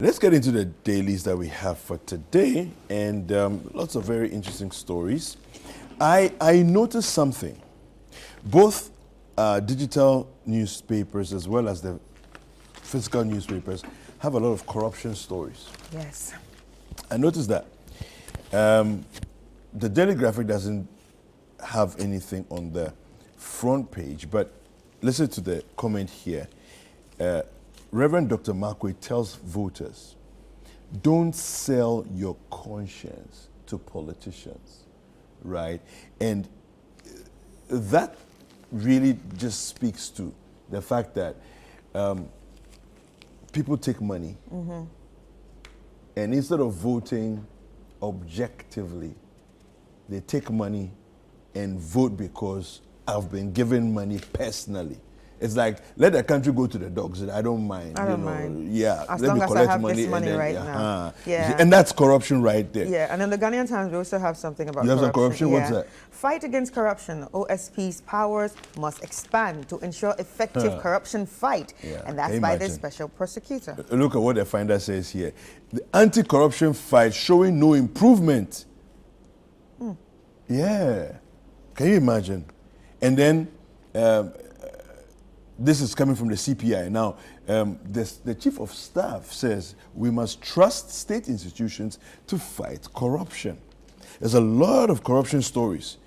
Let's get into the dailies that we have for today, and lots of very interesting stories. I noticed something. Both digital newspapers as well as the physical newspapers have a lot of corruption stories. Yes. I noticed that. The Daily Graphic doesn't have anything on the front page, but listen to the comment here. Reverend Dr. Markway tells voters, don't sell your conscience to politicians, right? And that really just speaks to the fact that people take money, and instead of voting objectively, they take money and vote because I've been given money personally. It's like, let the country go to the dogs. I don't mind. I don't mind. Yeah, as let long me as collect I have money this money and then, right now. Yeah. And that's corruption right there. Yeah, and in the Ghanaian Times, we also have something about You have some corruption. corruption? What's that? Fight against corruption. OSP's powers must expand to ensure effective corruption fight. Yeah, And that's can you by the imagine? special prosecutor. Look at what the finder says here. The anti-corruption fight showing no improvement. Yeah. Can you imagine? And then this is coming from the CPI. Now, the chief of staff says we must trust state institutions to fight corruption. There's a lot of corruption stories,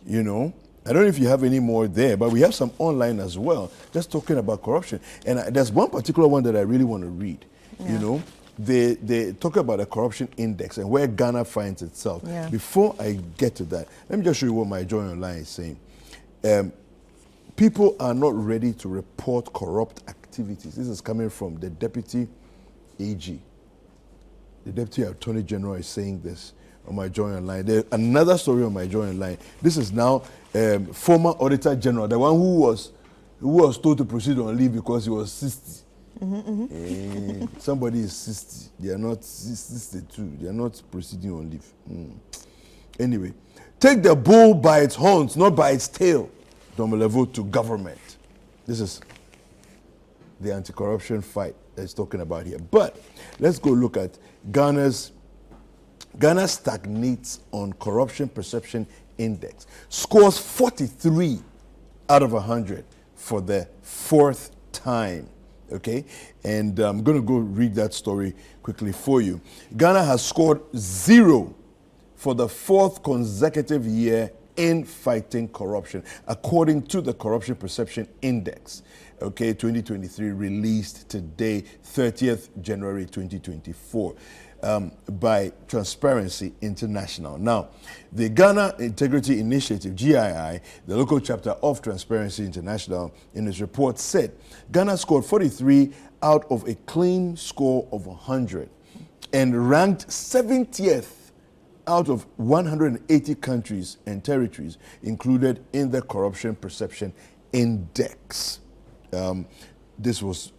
you know. I don't know if you have any more there, but we have some online as well, just talking about corruption. And there's one particular one that I really want to read, you know. They talk about the corruption index and where Ghana finds itself. Yeah. Before I get to that, let me just show you what my Joy Online is saying. People are not ready to report corrupt activities. This is coming from the Deputy AG. The Deputy Attorney General is saying this on my Joy Online. There's another story on my Joy Online. This is now former Auditor General, the one who was told to proceed on leave because he was 60. Somebody is 60. They are not 62. They are not proceeding on leave. Anyway, take the bull by its horns, not by its tail. Domelevo to government. This is the anti-corruption fight that it's talking about here. But let's go look at Ghana stagnates on corruption perception index. Scores 43 out of 100 for the fourth time. Okay? And I'm going to go read that story quickly for you. Ghana has scored 0 for the fourth consecutive year in fighting corruption, according to the Corruption Perception Index, okay, 2023, released today, 30th January 2024, by Transparency International. Now, the Ghana Integrity Initiative, GII, the local chapter of Transparency International, in its report said Ghana scored 43 out of a clean score of 100 and ranked 70th out of 180 countries and territories included in the Corruption Perception Index. This was,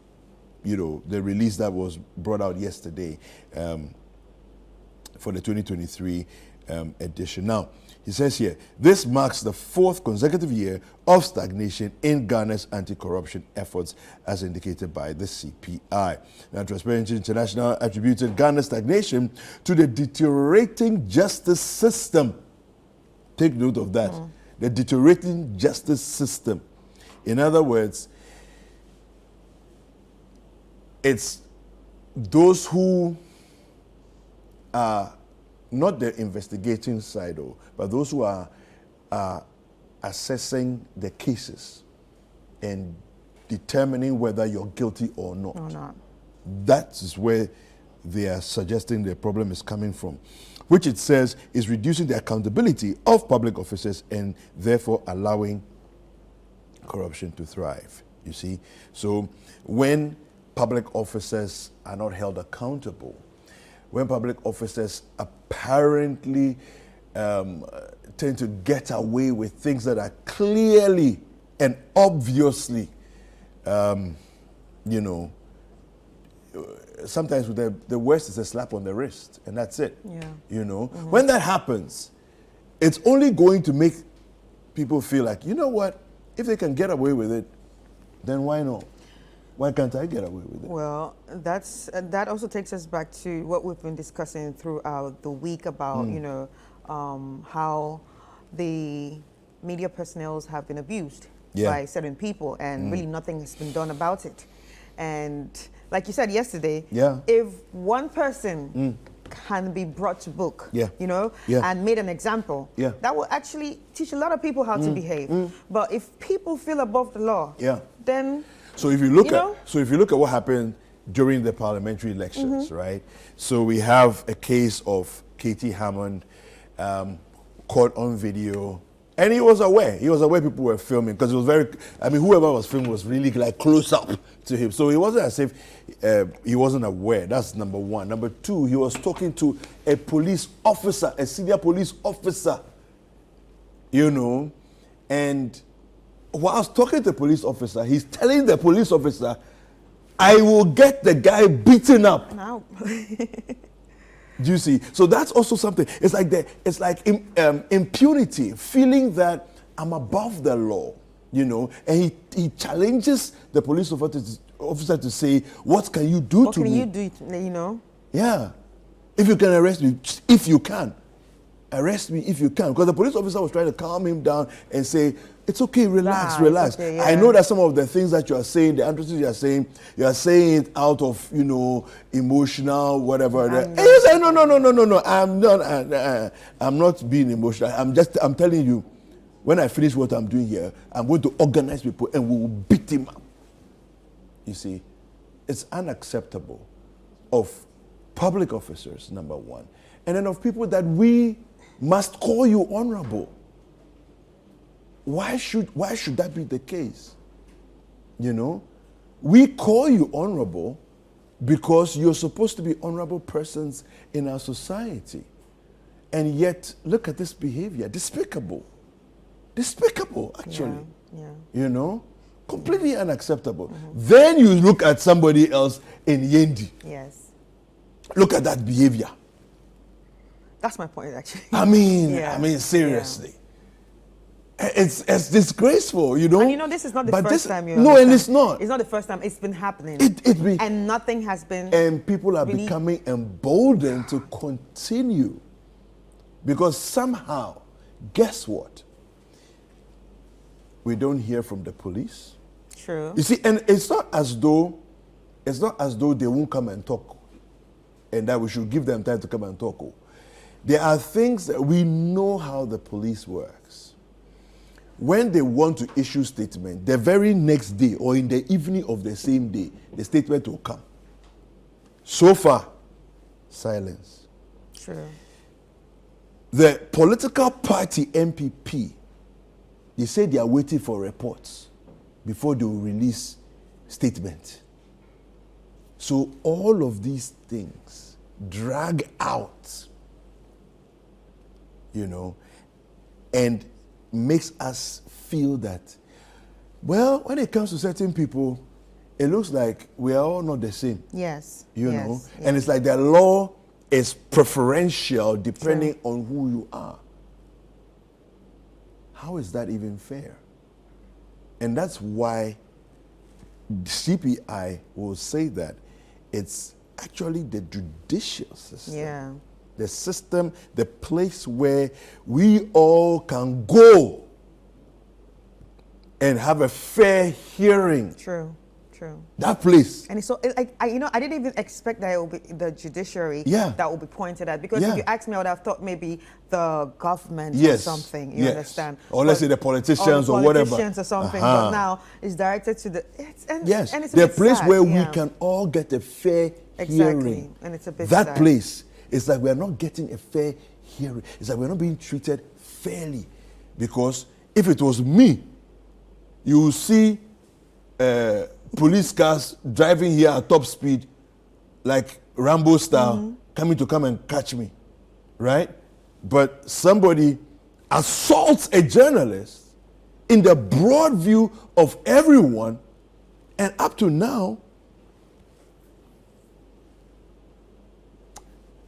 you know, the release that was brought out yesterday for the 2023 edition. Now, he says here, this marks the fourth consecutive year of stagnation in Ghana's anti-corruption efforts as indicated by the CPI. Now, Transparency International attributed Ghana's stagnation to the deteriorating justice system. Take note of that. The deteriorating justice system. In other words, it's those who are not the investigating side, but those who are assessing the cases and determining whether you're guilty or not. That is where they are suggesting the problem is coming from, which it says is reducing the accountability of public officers and therefore allowing corruption to thrive, you see. So when public officers are not held accountable, when public officers apparently tend to get away with things that are clearly and obviously, you know, sometimes the worst is a slap on the wrist, and that's it. Yeah. You know, when that happens, it's only going to make people feel like, you know what, if they can get away with it, then why not? Why can't I get away with it? Well, that also takes us back to what we've been discussing throughout the week about how the media personnel have been abused by certain people, and really nothing has been done about it. And like you said yesterday, if one person can be brought to book, and made an example, that will actually teach a lot of people how to behave. But if people feel above the law, then so if you look at what happened during the parliamentary elections, right? So we have a case of Katie Hammond caught on video. And he was aware people were filming, because it was whoever was filming was really like close up to him. So it wasn't as if he wasn't aware. That's number one. Number two, he was talking to a police officer, a senior police officer, and whilst talking to the police officer, he's telling the police officer, I will get the guy beaten up. No. Do you see? So that's also something. It's like impunity, feeling that I'm above the law, and he challenges the police officer to say, what can you do to me? What can you do, Yeah. If you can arrest me, if you can. Arrest me if you can. Because the police officer was trying to calm him down and say, it's okay, relax. Okay, I know that some of the things that you are saying, the answers you are saying it out of, emotional, whatever. And you say, no, I'm not being emotional. I'm telling you, when I finish what I'm doing here, I'm going to organize people and we will beat him up. You see, it's unacceptable of public officers, number one. And then of people that we must call you honorable. Why should that be the case? We call you honorable because you're supposed to be honorable persons in our society. And yet, look at this behavior. Despicable, actually. Yeah. Completely unacceptable. Then you look at somebody else in Yendi. Yes. Look at that behavior. That's my point, actually. I mean, seriously. It's disgraceful, And this is not the first time. No, and it's not. It's not the first time. It's been happening. And nothing has been. And people are becoming emboldened to continue. Because somehow, guess what? We don't hear from the police. True. You see, and it's not as though they won't come and talk, and that we should give them time to come and talk. There are things that we know how the police works. When they want to issue statement, the very next day or in the evening of the same day, the statement will come. So far, silence. True. The political party MPP, they say they are waiting for reports before they will release statement. So all of these things drag out, and makes us feel that, well, when it comes to certain people, it looks like we are all not the same. Yes. Yes. And it's like the law is preferential depending on who you are. How is that even fair? And that's why CPI will say that it's actually the judicial system. Yeah. The system, the place where we all can go and have a fair hearing. True. That place. And so, I didn't even expect that it would be the judiciary that will be pointed at. Because if you asked me, I would have thought maybe the government or something. You understand? Or let's say the politicians or whatever. Politicians or something. But now it's directed to the. And it's a the bit place sad, where we can all get a fair hearing. And it's a bit that sad. Place. It's like we're not getting a fair hearing. It's like we're not being treated fairly. Because if it was me, you will see police cars driving here at top speed, like Rambo style, coming to come and catch me, right? But somebody assaults a journalist in the broad view of everyone, and up to now,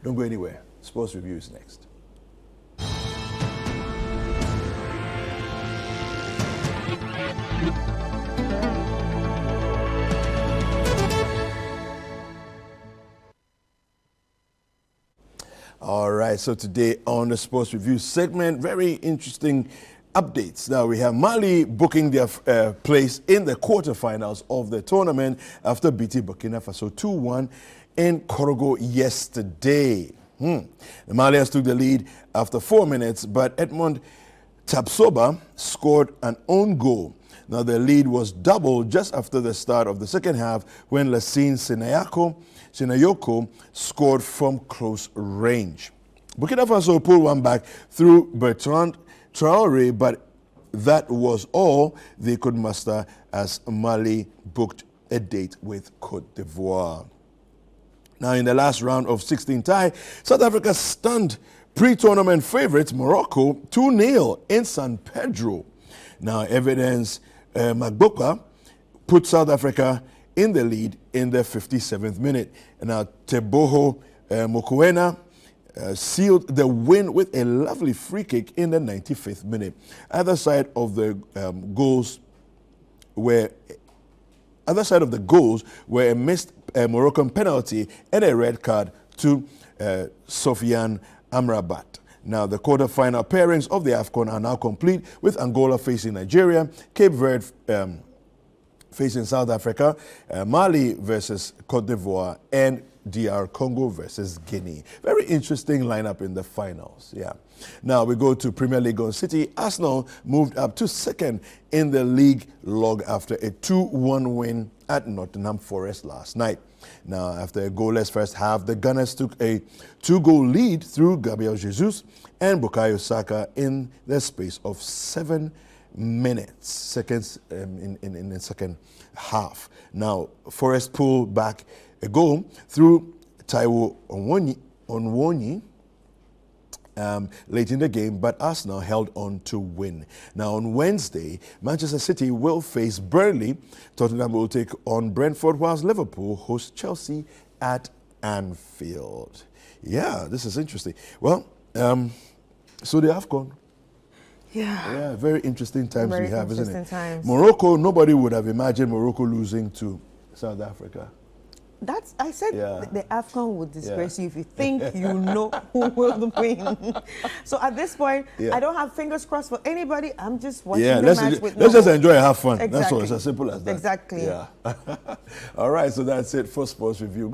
don't go anywhere. Sports Review is next. All right, so today on the Sports Review segment, very interesting updates. Now we have Mali booking their place in the quarterfinals of the tournament after beating Burkina Faso 2-1 in Korogo yesterday. The Malians took the lead after 4 minutes, but Edmond Tapsoba scored an own goal. Now the lead was doubled just after the start of the second half when Lassine Sinayoko scored from close range. Burkina Faso pulled one back through Bertrand Traoré, but that was all they could muster as Mali booked a date with Cote d'Ivoire. Now in the last round of 16 tie, South Africa stunned pre-tournament favorites Morocco 2-0 in San Pedro. Now evidence Magboka put South Africa in the lead in the 57th minute. Now Teboho Mokoena sealed the win with a lovely free kick in the 95th minute. Other side of the goals were a missed Moroccan penalty and a red card to Sofiane Amrabat. Now, the quarter-final pairings of the AFCON are now complete, with Angola facing Nigeria, Cape Verde facing South Africa, Mali versus Cote d'Ivoire, and DR Congo versus Guinea. Very interesting lineup in the finals, yeah. Now we go to Premier League on Citi. Arsenal moved up to second in the league log after a 2-1 win at Nottingham Forest last night. Now, after a goalless first half, the Gunners took a 2-goal lead through Gabriel Jesus and Bukayo Saka in the space of 7 seconds in the second half. Now, Forest pulled back a goal through Taiwo Onwonyi late in the game, but Arsenal held on to win. Now on Wednesday, Manchester City will face Burnley. Tottenham will take on Brentford, whilst Liverpool host Chelsea at Anfield. Yeah, this is interesting. Well, so the AFCON. Yeah, very interesting times we have, isn't it? Times. Morocco, nobody would have imagined Morocco losing to South Africa. I said the AFCON would disgrace you if you think you know who will win. So at this point, I don't have fingers crossed for anybody. I'm just watching the match with let's just enjoy and have fun. Exactly. That's all. It's as simple as that. Exactly. Yeah. All right, so that's it for Sports Review.